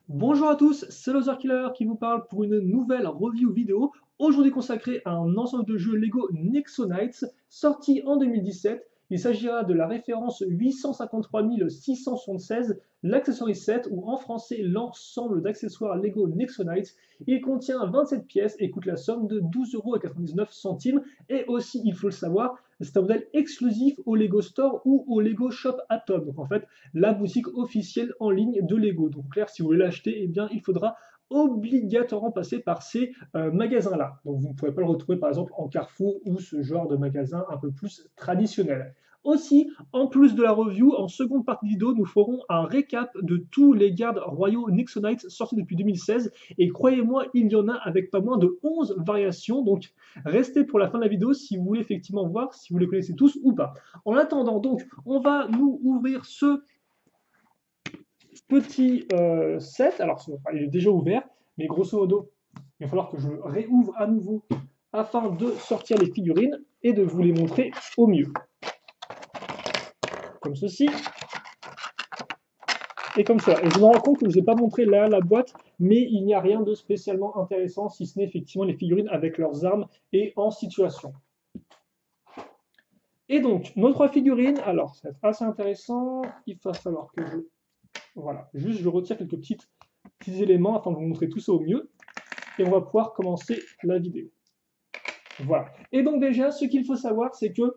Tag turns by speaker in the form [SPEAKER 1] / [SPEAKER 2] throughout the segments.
[SPEAKER 1] Bonjour à tous, c'est Loser Killer qui vous parle pour une nouvelle review vidéo, aujourd'hui consacrée à un ensemble de jeux Lego Nexo Knights, sorti en 2017. Il s'agira de la référence 853 676, l'accessory set, ou en français l'ensemble d'accessoires Lego Nexo Knights. Il contient 27 pièces et coûte la somme de 12,99 €. Et aussi, il faut le savoir, c'est un modèle exclusif au Lego Store ou au Lego Shop Atom. Donc en fait, la boutique officielle en ligne de Lego. Donc clair, si vous voulez l'acheter, eh bien, il faudra obligatoirement passer par ces magasins-là. Donc vous ne pourrez pas le retrouver par exemple en Carrefour ou ce genre de magasin un peu plus traditionnel. Aussi, en plus de la review, en seconde partie de vidéo, nous ferons un récap de tous les gardes royaux Nexo Knights sortis depuis 2016. Et croyez-moi, il y en a avec pas moins de 11 variations. Donc restez pour la fin de la vidéo si vous voulez effectivement voir si vous les connaissez tous ou pas. En attendant, donc, on va nous ouvrir ce petit set. Alors, il est déjà ouvert, mais grosso modo, il va falloir que je réouvre à nouveau afin de sortir les figurines et de vous les montrer au mieux. Comme ceci et comme ça. Et je me rends compte que je ne vous ai pas montré là la boîte, mais il n'y a rien de spécialement intéressant si ce n'est effectivement les figurines avec leurs armes et en situation. Et donc, nos trois figurines, alors, ça va être assez intéressant. Il va falloir que je. Voilà, juste je retire quelques petits éléments afin de vous montrer tout ça au mieux. Et on va pouvoir commencer la vidéo. Voilà. Et donc déjà, ce qu'il faut savoir, c'est que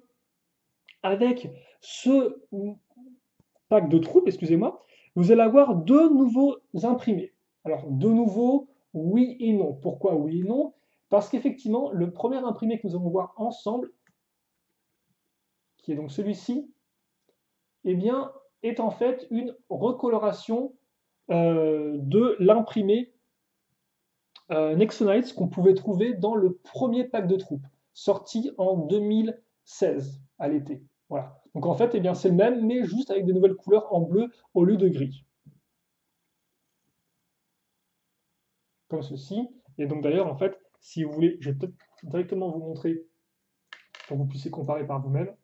[SPEAKER 1] avec ce pack de troupes, excusez-moi, vous allez avoir deux nouveaux imprimés. Alors, de nouveau, oui et non. Pourquoi oui et non? Parce qu'effectivement, le premier imprimé que nous allons voir ensemble, qui est donc celui-ci, eh bien, est en fait une recoloration de l'imprimé Nexo Knights qu'on pouvait trouver dans le premier pack de troupes, sorti en 2016, à l'été. Voilà. Donc en fait, eh bien, c'est le même, mais juste avec des nouvelles couleurs en bleu au lieu de gris. Comme ceci. Et donc d'ailleurs, en fait, si vous voulez, je vais peut-être directement vous montrer pour que vous puissiez comparer par vous-même.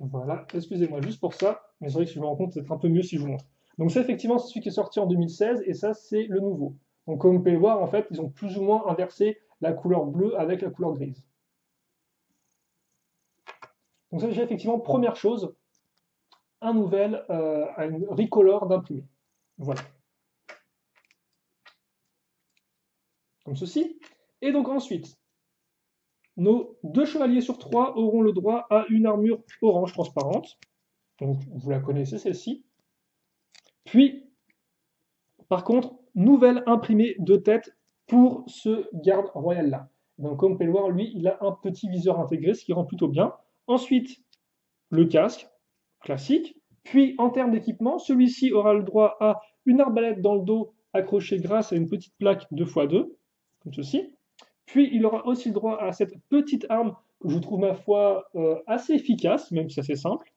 [SPEAKER 1] Voilà, excusez-moi juste pour ça, mais c'est vrai que je me rends compte que c'est un peu mieux si je vous montre. Donc ça, effectivement, c'est celui qui est sorti en 2016, et ça, c'est le nouveau. Donc comme vous pouvez le voir, en fait, ils ont plus ou moins inversé la couleur bleue avec la couleur grise. Donc ça, déjà, effectivement, première chose, un recolor d'imprimé. Voilà, comme ceci. Et donc ensuite, nos deux chevaliers sur trois auront le droit à une armure orange transparente. Donc vous la connaissez, celle-ci. Puis, par contre, nouvelle imprimée de tête pour ce garde royal-là. Donc comme vous pouvez le voir, lui, il a un petit viseur intégré, ce qui rend plutôt bien. Ensuite, le casque, classique. Puis, en termes d'équipement, celui-ci aura le droit à une arbalète dans le dos accrochée grâce à une petite plaque 2x2, comme ceci. Puis, il aura aussi le droit à cette petite arme que je trouve, ma foi, assez efficace, même si c'est assez simple.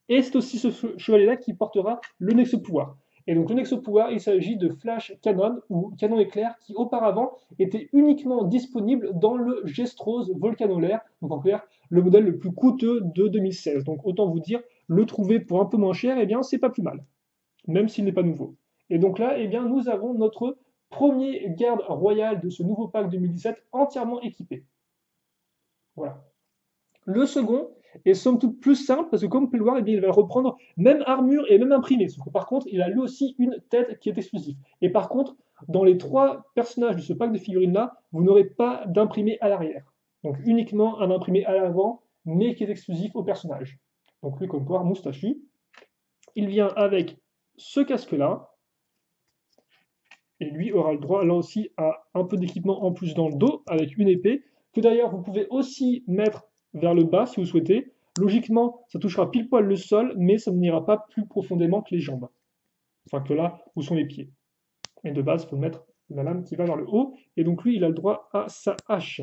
[SPEAKER 1] Et c'est aussi ce chevalier-là qui portera le Nexo Pouvoir. Et donc le Nexo Pouvoir, il s'agit de Flash Cannon ou Canon Éclair qui auparavant était uniquement disponible dans le Gestrose Volcanolaire, donc en clair le modèle le plus coûteux de 2016. Donc autant vous dire, le trouver pour un peu moins cher, eh bien c'est pas plus mal, même s'il n'est pas nouveau. Et donc là, eh bien nous avons notre premier garde royal de ce nouveau pack 2017 entièrement équipé. Voilà. Le second est somme toute plus simple parce que comme vous pouvez le voir, eh bien, il va reprendre même armure et même imprimé. Sauf que par contre, il a lui aussi une tête qui est exclusive. Et par contre, dans les trois personnages de ce pack de figurines là, vous n'aurez pas d'imprimé à l'arrière. Donc uniquement un imprimé à l'avant, mais qui est exclusif au personnage. Donc lui, comme vous pouvez voir, moustachu. Il vient avec ce casque là. Et lui aura le droit là aussi à un peu d'équipement en plus dans le dos avec une épée, que d'ailleurs vous pouvez aussi mettre vers le bas si vous souhaitez. Logiquement, ça touchera pile poil le sol, mais ça n'ira pas plus profondément que les jambes. Enfin que là où sont les pieds. Et de base, il faut mettre la lame qui va vers le haut. Et donc lui, il a le droit à sa hache.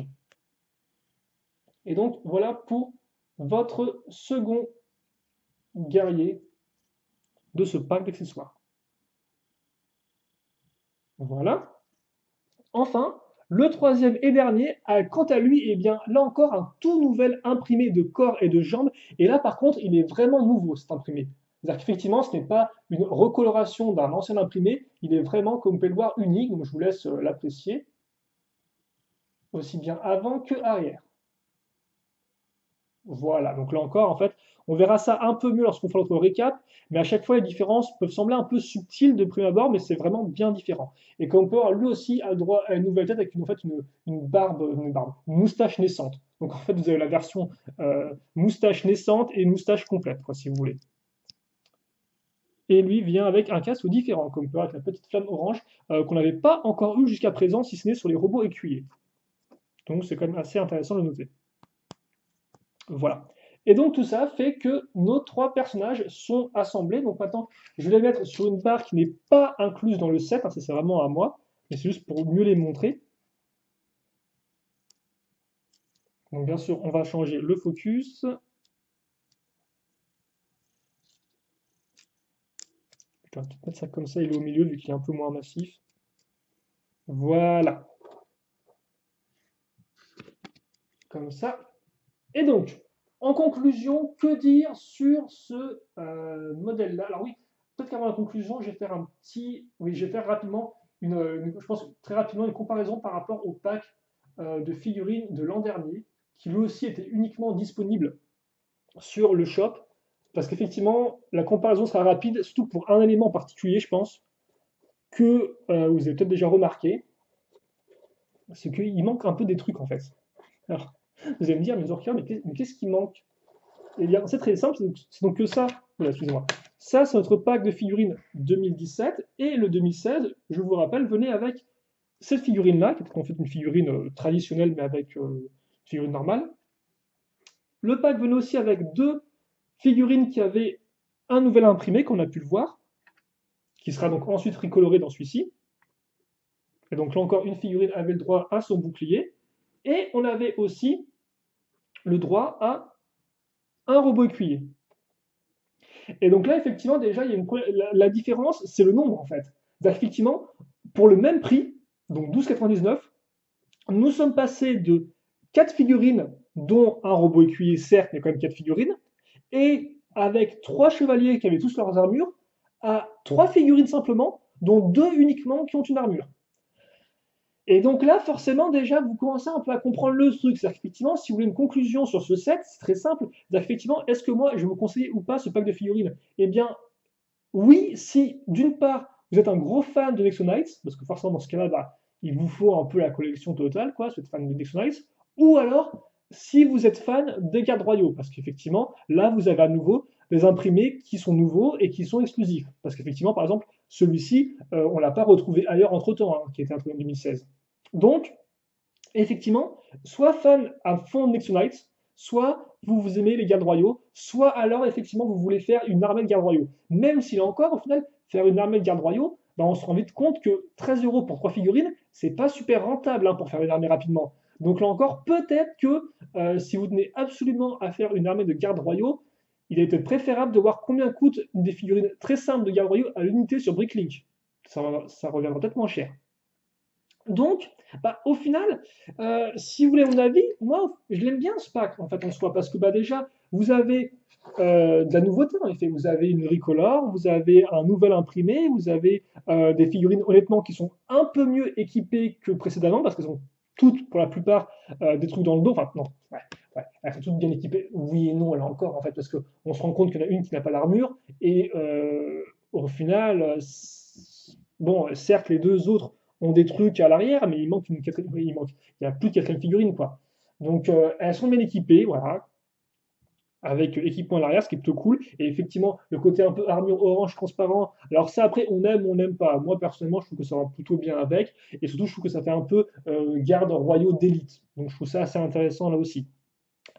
[SPEAKER 1] Et donc voilà pour votre second guerrier de ce pack d'accessoires. Voilà. Enfin, Le troisième et dernier a quant à lui, eh bien, là encore, un tout nouvel imprimé de corps et de jambes. Et là, par contre, il est vraiment nouveau, cet imprimé. C'est-à-dire qu'effectivement, ce n'est pas une recoloration d'un ancien imprimé, il est vraiment, comme vous pouvez le voir, unique. Donc je vous laisse l'apprécier, aussi bien avant que arrière. Voilà, donc là encore, en fait, on verra ça un peu mieux lorsqu'on fera notre récap, mais à chaque fois, les différences peuvent sembler un peu subtiles de prime abord, mais c'est vraiment bien différent. Et comme on peut voir, lui aussi a le droit à une nouvelle tête avec une moustache naissante. Donc en fait, vous avez la version moustache naissante et moustache complète, quoi, si vous voulez. Et lui vient avec un casque différent, comme on peut voir avec la petite flamme orange, qu'on n'avait pas encore eu jusqu'à présent, si ce n'est sur les robots écuyers. Donc c'est quand même assez intéressant de le noter. Voilà. Et donc tout ça fait que nos trois personnages sont assemblés. Donc maintenant, je vais les mettre sur une barre qui n'est pas incluse dans le set, hein, ça c'est vraiment à moi, mais c'est juste pour mieux les montrer. Donc bien sûr, on va changer le focus. Je vais peut-être mettre ça comme ça, il est au milieu vu qu'il est un peu moins massif. Voilà, comme ça. Et donc, en conclusion, que dire sur ce modèle-là? Alors oui, peut-être qu'avant la conclusion, je vais faire oui, je vais faire rapidement je pense très rapidement une comparaison par rapport au pack de figurines de l'an dernier, qui lui aussi était uniquement disponible sur le shop, parce qu'effectivement, la comparaison sera rapide, surtout pour un élément particulier, je pense, que vous avez peut-être déjà remarqué, c'est qu'il manque un peu des trucs en fait. Alors, vous allez me dire, mais Zorkia, mais qu'est-ce qui manque? Eh bien, c'est très simple, c'est donc que ça. Voilà, excusez-moi. Ça, c'est notre pack de figurines 2017. Et le 2016, je vous rappelle, venait avec cette figurine-là, qui est en fait une figurine traditionnelle, mais avec une figurine normale. Le pack venait aussi avec deux figurines qui avaient un nouvel imprimé, qu'on a pu le voir, qui sera donc ensuite recoloré dans celui-ci. Et donc là encore, une figurine avait le droit à son bouclier. Et on avait aussi le droit à un robot écuyer. Et donc là, effectivement, déjà, il y a la différence, c'est le nombre, en fait. C'est-à-dire effectivement, pour le même prix, donc 12,99, nous sommes passés de 4 figurines, dont un robot écuyer, certes, mais quand même 4 figurines, et avec 3 chevaliers qui avaient tous leurs armures, à 3 figurines simplement, dont 2 uniquement qui ont une armure. Et donc là, forcément, déjà, vous commencez un peu à comprendre le truc. C'est-à-dire qu'effectivement, si vous voulez une conclusion sur ce set, c'est très simple. C'est-à-dire qu'effectivement, est-ce que moi, je me conseille ou pas ce pack de figurines? Eh bien, oui, si d'une part vous êtes un gros fan de Nexo Knights, parce que forcément dans ce cas-là, bah, il vous faut un peu la collection totale, quoi, si vous êtes fan de Nexo Knights, ou alors si vous êtes fan des gardes royaux, parce qu'effectivement, là vous avez à nouveau des imprimés qui sont nouveaux et qui sont exclusifs. Parce qu'effectivement, par exemple, celui-ci, on ne l'a pas retrouvé ailleurs entre-temps, hein, qui était imprimé en 2016. Donc, effectivement, soit fan à fond de Nexo Knights, soit vous aimez les gardes royaux, soit alors effectivement vous voulez faire une armée de gardes royaux. Même s'il est encore, au final, faire une armée de gardes royaux, ben, on se rend vite compte que 13 € pour 3 figurines, c'est pas super rentable hein, pour faire une armée rapidement. Donc là encore, peut-être que si vous tenez absolument à faire une armée de gardes royaux, il est peut-être préférable de voir combien coûte une des figurines très simples de gardes royaux à l'unité sur Bricklink. Ça reviendra peut-être moins cher. Donc, bah, au final, si vous voulez mon avis, moi, je l'aime bien ce pack, en fait, en soi, parce que bah, déjà, vous avez de la nouveauté, en effet. Vous avez une Recolor, vous avez un nouvel imprimé, vous avez des figurines, honnêtement, qui sont un peu mieux équipées que précédemment, parce qu'elles ont toutes, pour la plupart, des trucs dans le dos. Enfin, non, ouais, elles sont toutes bien équipées. Oui et non, là encore, en fait, parce qu'on se rend compte qu'il y en a une qui n'a pas d'armure, et au final, bon, certes, les deux autres ont des trucs à l'arrière, mais il manque une quatrième, il y a plus de quatrième figurine, quoi. Donc, elles sont bien équipées, voilà, avec équipement à l'arrière, ce qui est plutôt cool. Et effectivement, le côté un peu armure orange transparent. Alors ça, après, on aime ou on n'aime pas. Moi, personnellement, je trouve que ça va plutôt bien avec. Et surtout, je trouve que ça fait un peu garde royaux d'élite. Donc, je trouve ça assez intéressant là aussi.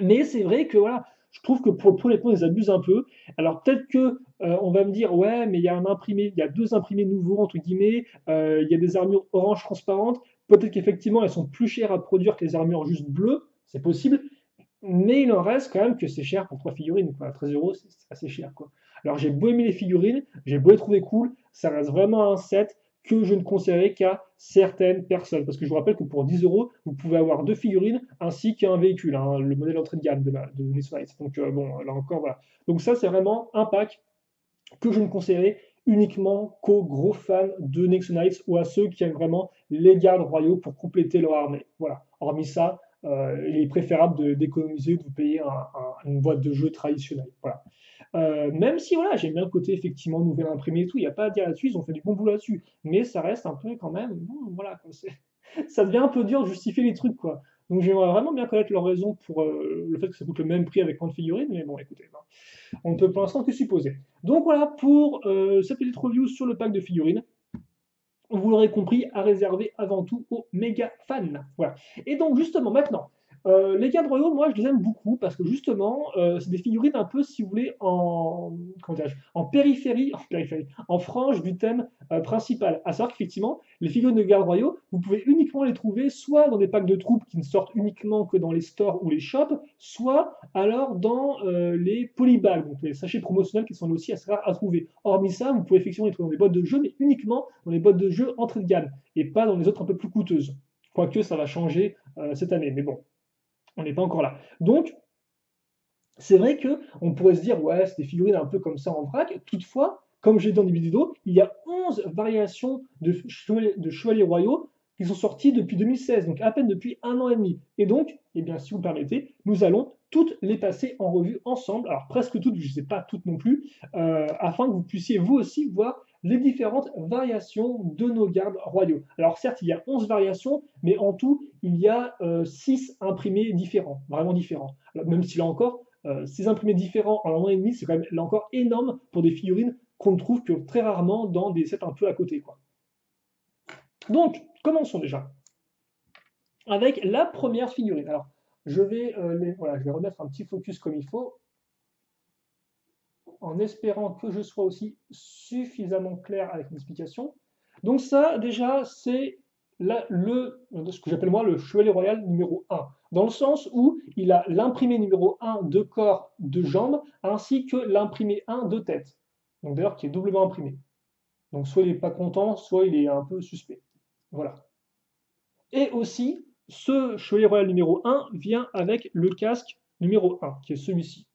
[SPEAKER 1] Mais c'est vrai que voilà, je trouve que pour les points, ils abusent un peu. Alors peut-être que on va me dire, ouais, mais il y a un imprimé, il y a deux imprimés nouveaux, entre guillemets, il y a des armures orange transparentes. Peut-être qu'effectivement, elles sont plus chères à produire que les armures juste bleues, c'est possible. Mais il en reste quand même que c'est cher pour trois figurines, quoi. 13 €, c'est assez cher, quoi. Alors j'ai beau aimer les figurines, j'ai beau les trouver cool, ça reste vraiment un set que je ne conseillerais qu'à certaines personnes. Parce que je vous rappelle que pour 10 euros, vous pouvez avoir 2 figurines ainsi qu'un véhicule, hein, le modèle entrée de gamme de Nice Knight. Donc bon, là encore, voilà. Donc ça, c'est vraiment un pack que je ne conseillerais uniquement qu'aux gros fans de Nexo Knights ou à ceux qui aiment vraiment les gardes royaux pour compléter leur armée. Voilà. Hormis ça, il est préférable d'économiser, de vous payer une boîte de jeu traditionnelle. Voilà. Même si voilà, j'aime bien le côté effectivement nouvelle imprimée et tout, il n'y a pas à dire là-dessus, ils ont fait du bon boulot là-dessus. Mais ça reste un peu quand même, bon, voilà, ça devient un peu dur de justifier les trucs, quoi. Donc j'aimerais vraiment bien connaître leur raison pour le fait que ça coûte le même prix avec moins de figurines, mais bon, écoutez, ben, on ne peut pour l'instant que supposer. Donc voilà pour cette petite review sur le pack de figurines. Vous l'aurez compris, à réserver avant tout aux méga fans. Voilà. Et donc justement, maintenant, les gardes royaux, moi je les aime beaucoup parce que justement, c'est des figurines un peu, si vous voulez, en périphérie, en frange du thème principal. À savoir qu'effectivement, les figurines de gardes royaux, vous pouvez uniquement les trouver soit dans des packs de troupes qui ne sortent uniquement que dans les stores ou les shops, soit alors dans les polybags, donc les sachets promotionnels qui sont aussi assez rares à trouver. Hormis ça, vous pouvez effectivement les trouver dans des boîtes de jeux, mais uniquement dans les boîtes de jeux entrée de gamme et pas dans les autres un peu plus coûteuses. Quoique ça va changer cette année, mais bon, on n'est pas encore là. Donc, c'est vrai que on pourrait se dire, ouais, c'est des figurines un peu comme ça en vrac. Toutefois, comme j'ai dit dans des vidéos, il y a 11 variations de chevaliers royaux qui sont sorties depuis 2016, donc à peine depuis un an et demi. Et donc, eh bien, si vous le permettez, nous allons toutes les passer en revue ensemble, alors presque toutes, je ne sais pas toutes non plus, afin que vous puissiez vous aussi voir les différentes variations de nos gardes royaux. Alors certes, il y a 11 variations, mais en tout, il y a 6 imprimés différents, vraiment différents. Alors, même si là encore, 6 imprimés différents en un an et demi, c'est quand même là encore énorme pour des figurines qu'on ne trouve que très rarement dans des sets un peu à côté, quoi. Donc, commençons déjà avec la première figurine. Alors, voilà, je vais remettre un petit focus comme il faut, en espérant que je sois aussi suffisamment clair avec l'explication. Donc ça, déjà, c'est ce que j'appelle moi le chevalier royal numéro 1, dans le sens où il a l'imprimé numéro 1 de corps, de jambes, ainsi que l'imprimé 1 de tête. Donc d'ailleurs, qui est doublement imprimé. Donc soit il n'est pas content, soit il est un peu suspect. Voilà. Et aussi, ce chevalier royal numéro 1 vient avec le casque numéro 1, qui est celui-ci.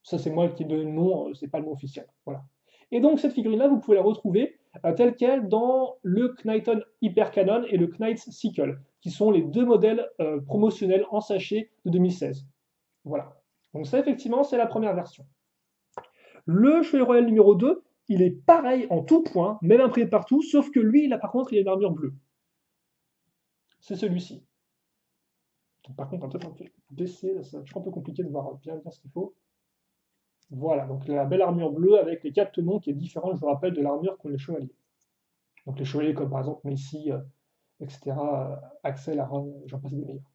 [SPEAKER 1] Ça, c'est moi qui donne le nom, c'est pas le nom officiel. Voilà. Et donc, cette figurine-là, vous pouvez la retrouver telle quelle dans le Knighton Hyper Cannon et le Knight Sickle, qui sont les deux modèles promotionnels en sachet de 2016. Voilà. Donc, ça, effectivement, c'est la première version. Le Chevalier Royal numéro 2, il est pareil en tout point, même imprimé partout, sauf que lui, là, par contre, il a une armure bleue. C'est celui-ci. Par contre, peut-être un peu baissé, c'est un peu compliqué de voir bien ce qu'il faut. Voilà, donc la belle armure bleue avec les 4 tenons qui est différente, je vous rappelle, de l'armure qu'ont les chevaliers. Donc les chevaliers comme par exemple Messi, etc., Axel, Aaron, j'en passe des meilleurs.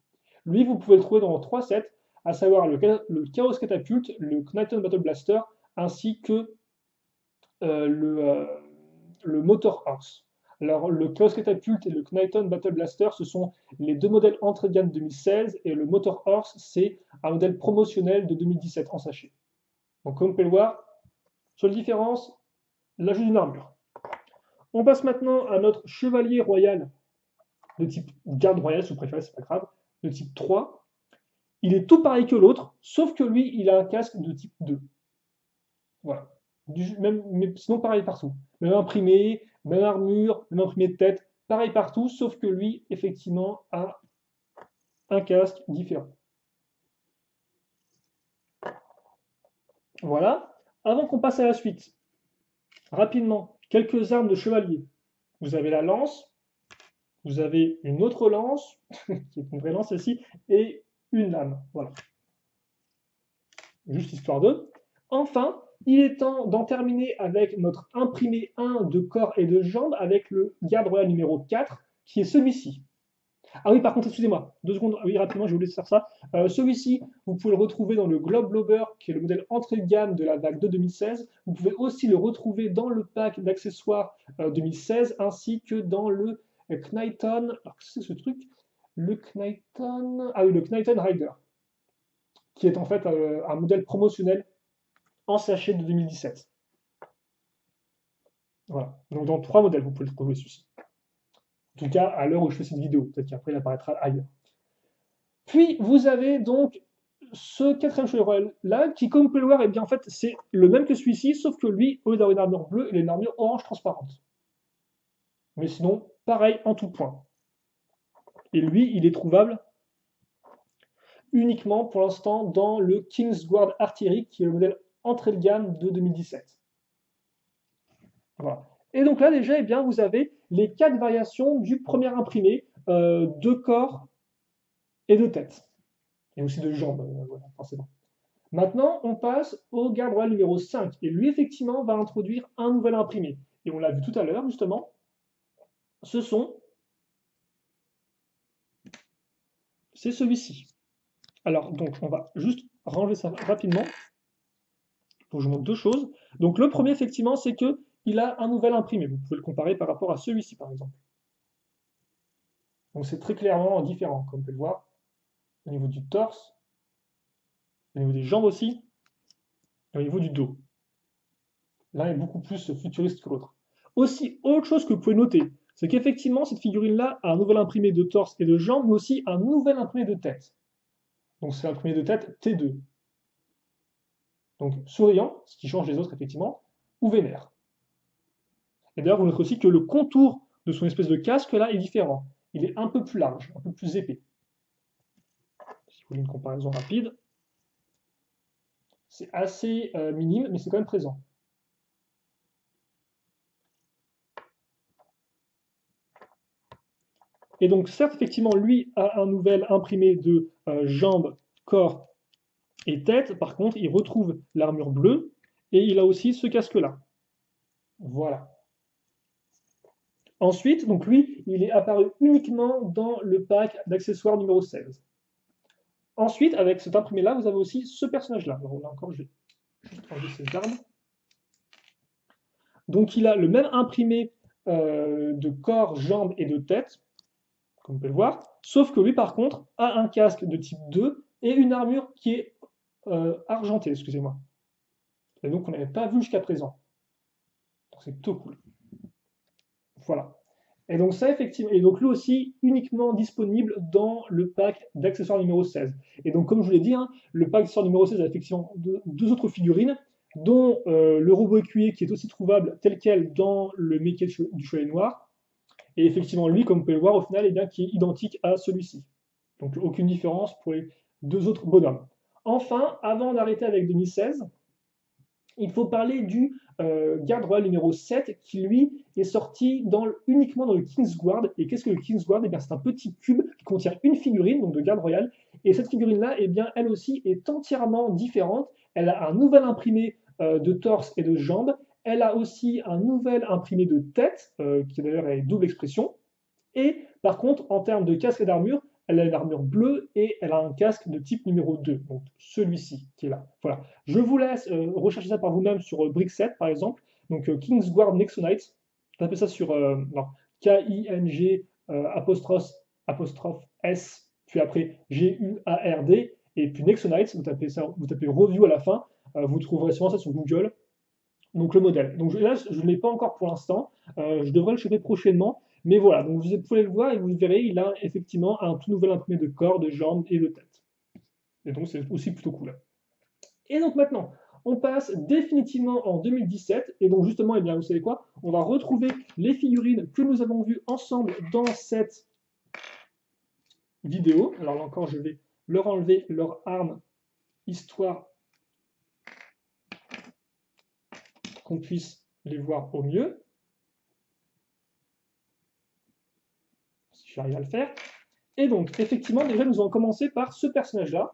[SPEAKER 1] Lui, vous pouvez le trouver dans 3 sets, à savoir le Chaos Catapult, le Knighton Battle Blaster, ainsi que euh, le, euh, le Motor Horse. Alors, le Chaos Catapult et le Knighton Battle Blaster, ce sont les deux modèles entrée de gamme 2016, et le Motor Horse, c'est un modèle promotionnel de 2017 en sachet. Donc, comme vous pouvez le voir, seule différence, l'ajout d'une armure. On passe maintenant à notre chevalier royal de type garde royale, si vous préférez, c'est pas grave, de type 3. Il est tout pareil que l'autre, sauf que lui, il a un casque de type 2. Voilà. Mais sinon, pareil partout. Même imprimé, même armure, même imprimé de tête, pareil partout, sauf que lui, effectivement, a un casque différent. Voilà. Avant qu'on passe à la suite, rapidement, quelques armes de chevalier. Vous avez la lance, vous avez une autre lance, qui est une vraie lance celle-ci, et une lame. Voilà. Juste histoire de. Enfin, il est temps d'en terminer avec notre imprimé 1 de corps et de jambes avec le garde royal numéro 4, qui est celui-ci. Ah oui, par contre, excusez-moi, 2 secondes, oui, rapidement, j'ai oublié de faire ça. Celui-ci, vous pouvez le retrouver dans le Globe Lover, qui est le modèle entrée de gamme de la vague de 2016. Vous pouvez aussi le retrouver dans le pack d'accessoires 2016, ainsi que dans le Knighton. Alors, qu'est-ce que c'est ce truc? Le Knighton. Ah oui, le Knighton Rider, qui est en fait un modèle promotionnel en sachet de 2017. Voilà. Donc, dans 3 modèles, vous pouvez le trouver celui-ci. En tout cas, à l'heure où je fais cette vidéo. Peut-être qu'après, il apparaîtra ailleurs. Puis, vous avez donc ce quatrième Chevalier Royal là, qui, comme vous pouvez le voir, eh bien, en fait, c'est le même que celui-ci, sauf que lui, au lieu d'avoir une armure bleue, il a une armure orange transparente. Mais sinon, pareil en tout point. Et lui, il est trouvable uniquement pour l'instant dans le Kingsguard Artillery, qui est le modèle entrée de gamme de 2017. Voilà. Et donc là, déjà, eh bien, vous avez les 4 variations du premier imprimé de corps et de tête. Et aussi de jambes, voilà, forcément. Maintenant, on passe au garde royal numéro 5. Et lui, effectivement, va introduire un nouvel imprimé. Et on l'a vu tout à l'heure, justement. C'est celui-ci. Alors, donc, on va juste ranger ça rapidement. Donc, je vous montre deux choses. Donc, le premier, effectivement, c'est que il a un nouvel imprimé. Vous pouvez le comparer par rapport à celui-ci, par exemple. Donc, c'est très clairement différent, comme vous pouvez le voir, au niveau du torse, au niveau des jambes aussi, et au niveau du dos. L'un est beaucoup plus futuriste que l'autre. Aussi, autre chose que vous pouvez noter, c'est qu'effectivement, cette figurine-là a un nouvel imprimé de torse et de jambes, mais aussi un nouvel imprimé de tête. Donc, c'est l'imprimé de tête T2. Donc, souriant, ce qui change des autres, effectivement, ou vénère. Et d'ailleurs, vous noterez aussi que le contour de son espèce de casque, là, est différent. Il est un peu plus large, un peu plus épais. Si vous voulez une comparaison rapide, c'est assez minime, mais c'est quand même présent. Et donc, certes, effectivement, lui a un nouvel imprimé de jambes, corps et tête. Par contre, il retrouve l'armure bleue et il a aussi ce casque-là. Voilà. Ensuite, donc lui, il est apparu uniquement dans le pack d'accessoires numéro 16. Ensuite, avec cet imprimé-là, vous avez aussi ce personnage-là. Alors là encore, je vais juste enlever ses armes. Donc il a le même imprimé de corps, jambes et de tête, comme vous pouvez le voir, sauf que lui, par contre, a un casque de type 2 et une armure qui est argentée, excusez-moi. Et donc on n'avait pas vu jusqu'à présent. Donc c'est plutôt cool. Voilà. Et donc ça, effectivement, et donc lui aussi uniquement disponible dans le pack d'accessoires numéro 16. Et donc comme je vous l'ai dit, hein, le pack d'accessoires numéro 16 a effectivement deux autres figurines, dont le robot écuyer qui est aussi trouvable tel quel dans le métier du Chevalier Noir. Et effectivement, lui, comme vous pouvez le voir, au final, eh bien, qui est identique à celui-ci. Donc aucune différence pour les deux autres bonhommes. Enfin, avant d'arrêter avec 2016, il faut parler du garde royal numéro 7 qui lui est sorti uniquement dans le Kingsguard. Et qu'est-ce que le Kingsguard? Eh c'est un petit cube qui contient une figurine, donc de garde royal. Et cette figurine-là, eh bien, elle aussi est entièrement différente. Elle a un nouvel imprimé de torse et de jambes. Elle a aussi un nouvel imprimé de tête, qui d'ailleurs est double expression. Et par contre, en termes de casque et d'armure, elle a une armure bleue et elle a un casque de type numéro 2, donc celui-ci qui est là. Voilà. Je vous laisse rechercher ça par vous-même sur Brickset par exemple, donc Kingsguard Nexonite. Tapez ça sur K-I-N-G apostrophe S, puis après G-U-A-R-D, et puis Nexonite, vous tapez review à la fin, vous trouverez sûrement ça sur Google. Donc le modèle. Donc là, je ne l'ai pas encore pour l'instant. Je devrais le choper prochainement. Mais voilà, donc vous pouvez le voir et vous verrez, il a effectivement un tout nouvel imprimé de corps, de jambes et de tête. Et donc c'est aussi plutôt cool. Et donc maintenant, on passe définitivement en 2017. Et donc justement, eh bien, vous savez quoi? On va retrouver les figurines que nous avons vues ensemble dans cette vidéo. Alors là encore, je vais leur enlever leur arme, histoire qu'on puisse les voir au mieux. Si j'arrive à le faire. Et donc, effectivement, déjà, nous allons commencer par ce personnage-là,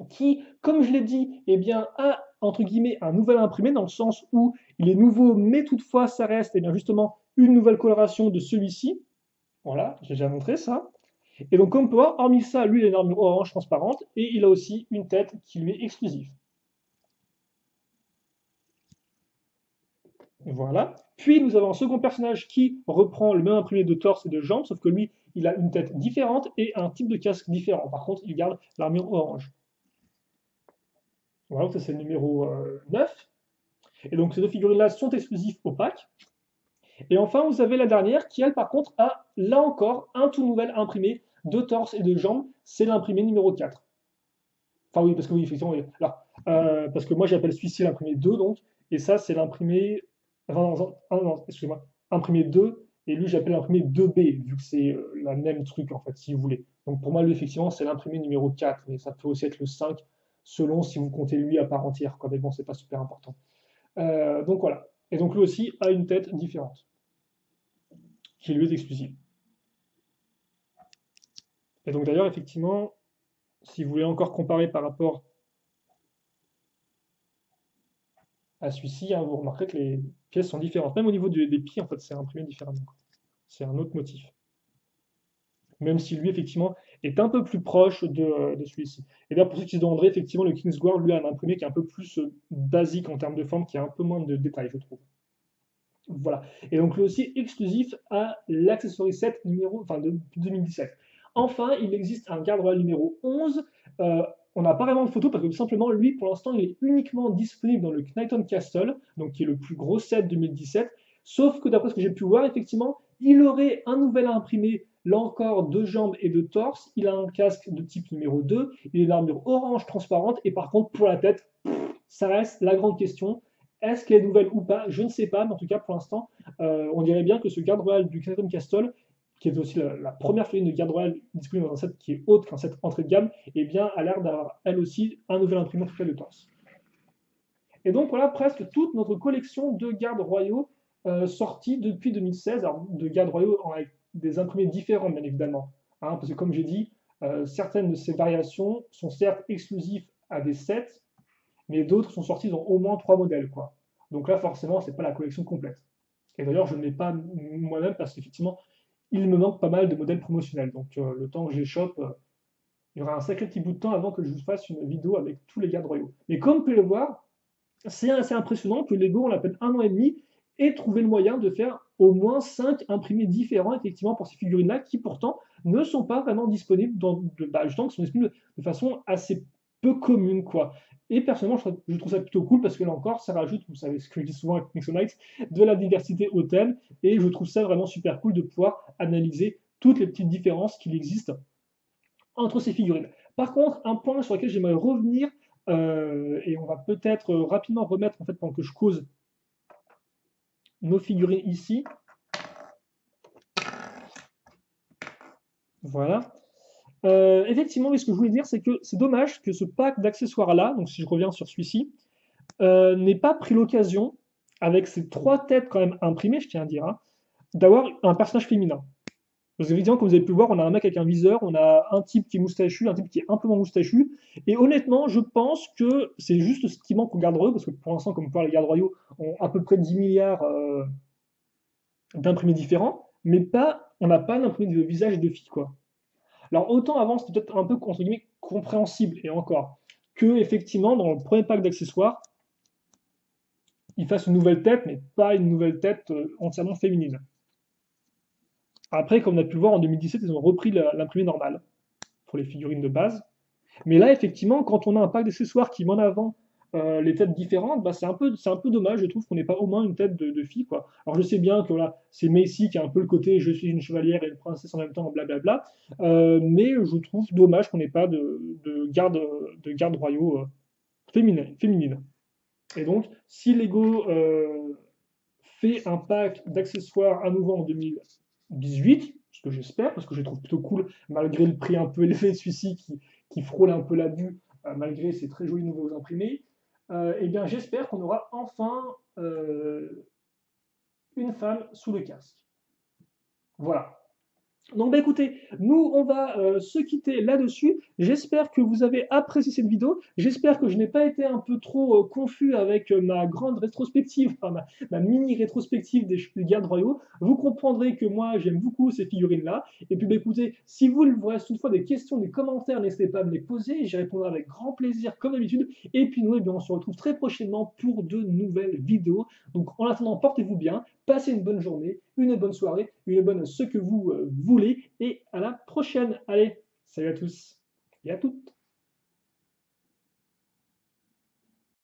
[SPEAKER 1] qui, comme je l'ai dit, eh bien, a, entre guillemets, un nouvel imprimé, dans le sens où il est nouveau, mais toutefois, ça reste, eh bien, justement, une nouvelle coloration de celui-ci. Voilà, j'ai déjà montré ça. Et donc, comme on peut voir, hormis ça, lui, il a une armure orange transparente, et il a aussi une tête qui lui est exclusive. Voilà. Puis nous avons un second personnage qui reprend le même imprimé de torse et de jambes, sauf que lui, il a une tête différente et un type de casque différent. Par contre, il garde l'armure orange. Voilà, ça c'est le numéro 9. Et donc ces deux figurines-là sont exclusives au pack. Et enfin, vous avez la dernière qui, elle, par contre, a, là encore, un tout nouvel imprimé de torse et de jambes. C'est l'imprimé numéro 4. Enfin oui, parce que oui, effectivement, oui. Alors, parce que moi j'appelle celui-ci l'imprimé 2, donc, et ça c'est l'imprimé. Enfin, non, non, excusez-moi, imprimé 2, et lui j'appelle l'imprimé 2B, vu que c'est la même truc en fait, si vous voulez. Donc pour moi, lui, effectivement, c'est l'imprimé numéro 4, mais ça peut aussi être le 5, selon si vous comptez lui à part entière, quoi. Mais bon, c'est pas super important. Donc voilà. Et donc lui aussi a une tête différente, qui lui est exclusive. Et donc d'ailleurs, effectivement, si vous voulez encore comparer par rapport à celui-ci, hein, vous remarquerez que les pièces sont différentes. Même au niveau des pieds, en fait, c'est imprimé différemment, quoi. C'est un autre motif. Même si lui, effectivement, est un peu plus proche de celui-ci. Et d'ailleurs, pour ceux qui se demanderaient, effectivement, le Kingsguard, lui, a un imprimé qui est un peu plus basique en termes de forme, qui a un peu moins de détails, je trouve. Voilà. Et donc, lui aussi, exclusif à l'accessory set numéro, enfin, de 2017. Enfin, il existe un garde royal numéro 11. On n'a pas vraiment de photo parce que tout simplement, lui, pour l'instant, il est uniquement disponible dans le Knighton Castle, donc qui est le plus gros set 2017. Sauf que d'après ce que j'ai pu voir, effectivement, il aurait un nouvel imprimé, là encore, de jambes et de torse. Il a un casque de type numéro 2. Il est d'armure orange transparente. Et par contre, pour la tête, ça reste la grande question. Est-ce qu'elle est nouvelle ou pas? Je ne sais pas, mais en tout cas, pour l'instant, on dirait bien que ce garde royal du Knighton Castle, qui est aussi la première figurine de garde royal disponible dans un set qui est haute qu'un set entrée de gamme, eh bien, a l'air d'avoir elle aussi un nouvel imprimé en tout cas de torse. Et donc voilà presque toute notre collection de gardes royaux sortis depuis 2016, alors de gardes royaux avec des imprimés différents bien évidemment, hein, parce que comme j'ai dit, certaines de ces variations sont certes exclusives à des sets, mais d'autres sont sortis dans au moins 3 modèles, quoi. Donc là, forcément, c'est pas la collection complète. Et d'ailleurs, je ne l'ai pas moi-même parce qu'effectivement, il me manque pas mal de modèles promotionnels. Donc le temps que je les chope, il y aura un sacré petit bout de temps avant que je vous fasse une vidéo avec tous les gardes royaux. Mais comme vous pouvez le voir, c'est assez impressionnant que Lego, en à peine 1 an et demi, ait trouvé le moyen de faire au moins 5 imprimés différents, effectivement, pour ces figurines-là, qui pourtant ne sont pas vraiment disponibles, justement, qui sont disponibles de façon assez peu commune, quoi. Et personnellement, je trouve ça plutôt cool parce que là encore, ça rajoute, vous savez ce que je dis souvent avec Nixonite, de la diversité au thème, et je trouve ça vraiment super cool de pouvoir analyser toutes les petites différences qu'il existe entre ces figurines. Par contre, un point sur lequel j'aimerais revenir, et on va peut-être rapidement remettre, en fait, pendant que je cause, nos figurines ici. Voilà. Effectivement, mais ce que je voulais dire, c'est que c'est dommage que ce pack d'accessoires-là, donc si je reviens sur celui-ci, n'ait pas pris l'occasion, avec ces 3 têtes quand même imprimées, je tiens à dire, hein, d'avoir un personnage féminin. Parce qu'évidemment, comme vous avez pu le voir, on a un mec avec un viseur, on a un type qui est moustachu, un type qui est un peu moins moustachu. Et honnêtement, je pense que c'est juste ce qui manque aux gardes royaux, parce que pour l'instant, comme vous pouvez voir, les gardes royaux ont à peu près 10 milliards d'imprimés différents, mais pas, on n'a pas d'imprimé de visage de fille, quoi. Alors autant avant, c'était peut-être un peu, entre guillemets, compréhensible, et encore, que effectivement, dans le premier pack d'accessoires, il fasse une nouvelle tête, mais pas une nouvelle tête entièrement féminine. Après, comme on a pu le voir en 2017, ils ont repris l'imprimé normal pour les figurines de base. Mais là, effectivement, quand on a un pack d'accessoires qui met en avant les têtes différentes, bah, c'est un peu dommage, je trouve, qu'on n'ait pas au moins une tête de fille, quoi. Alors je sais bien que là, c'est Macy qui a un peu le côté je suis une chevalière et une princesse en même temps, blablabla. Mais je trouve dommage qu'on n'ait pas de garde royaux féminines. Et donc, si Lego fait un pack d'accessoires à nouveau en 2018, ce que j'espère, parce que je les trouve plutôt cool, malgré le prix un peu élevé de celui-ci qui frôle un peu l'abus, malgré ces très jolis nouveaux imprimés, eh bien j'espère qu'on aura enfin une femme sous le casque. Voilà. Donc bah écoutez, nous on va se quitter là-dessus. J'espère que vous avez apprécié cette vidéo. J'espère que je n'ai pas été un peu trop confus avec ma grande rétrospective, enfin ma mini rétrospective des gardes royaux. Vous comprendrez que moi j'aime beaucoup ces figurines-là. Et puis bah écoutez, si vous vous reste toutefois des questions, des commentaires, n'hésitez pas à me les poser. J'y répondrai avec grand plaisir comme d'habitude. Et puis nous, eh bien, on se retrouve très prochainement pour de nouvelles vidéos. Donc en attendant, portez-vous bien. Passez une bonne journée, une bonne soirée, une bonne ce que vous voulez, et à la prochaine. Allez, salut à tous et à toutes.